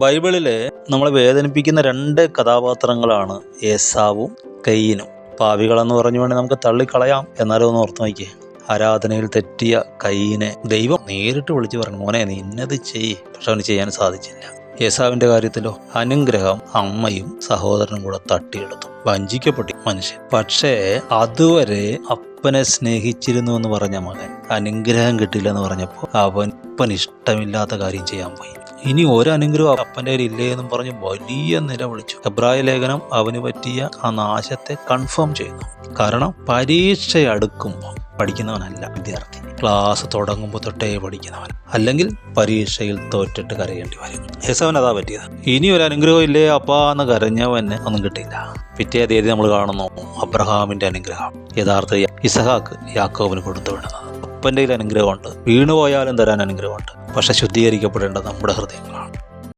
ബൈബിളിലെ നമ്മളെ വേദനിപ്പിക്കുന്ന രണ്ട് കഥാപാത്രങ്ങളാണ് ഏസാവും കയീനും. പാപികളെന്ന് പറഞ്ഞു വേണമെങ്കിൽ നമുക്ക് തള്ളിക്കളയാം. എന്നാലും ഒന്ന് ഓർത്ത് നോക്കിയേ, ആരാധനയിൽ തെറ്റിയ കയീനെ ദൈവം നേരിട്ട് വിളിച്ചു പറഞ്ഞു, മോനെ നീ ഇന്നത് ചെയ്യ്. പക്ഷെ അവന് ചെയ്യാൻ സാധിച്ചില്ല. ഏസാവിന്റെ കാര്യത്തിലോ അനുഗ്രഹം അമ്മയും സഹോദരനും കൂടെ തട്ടിയെടുത്തു. വഞ്ചിക്കപ്പെട്ടു മനുഷ്യൻ. പക്ഷേ അതുവരെ അപ്പനെ സ്നേഹിച്ചിരുന്നു എന്ന് പറഞ്ഞ മകൻ അനുഗ്രഹം കിട്ടില്ല എന്ന് പറഞ്ഞപ്പോൾ അപ്പൻ ഇഷ്ടമില്ലാത്ത കാര്യം ചെയ്യാൻ പോയി. ഇനി ഒരു അനുഗ്രഹം അപ്പൻ്റെ കയ്യിൽ ഇല്ലേ എന്നും പറഞ്ഞ് വലിയ നിലവിളിച്ചു. എബ്രായ ലേഖനം അവന് പറ്റിയ ആ നാശത്തെ കൺഫേം ചെയ്യുന്നു. കാരണം പരീക്ഷ അടുക്കുമ്പോൾ പഠിക്കുന്നവനല്ല വിദ്യാർത്ഥി, ക്ലാസ് തുടങ്ങുമ്പോൾ തൊട്ടേ പഠിക്കുന്നവൻ, അല്ലെങ്കിൽ പരീക്ഷയിൽ തോറ്റിട്ട് കരയേണ്ടി വരും. ഏസാവിന് അതാ പറ്റിയത്. ഇനി ഒരു അനുഗ്രഹം ഇല്ലേ അപ്പാ എന്ന് കരഞ്ഞവന് ഒന്നും കിട്ടില്ല. പിറ്റേ തീയതി നമ്മൾ കാണുന്നു അബ്രഹാമിന്റെ അനുഗ്രഹം. യഥാർത്ഥ ഇസഹാക്ക് യാക്കോബിന് കൊടുത്തു വിടുന്നത്. അപ്പൻ്റെ കയ്യിൽ അനുഗ്രഹമുണ്ട്, വീണുപോയാലും തരാൻ അനുഗ്രഹമുണ്ട്. പക്ഷെ ശുദ്ധീകരിക്കപ്പെടേണ്ടത് നമ്മുടെ ഹൃദയങ്ങളാണ്.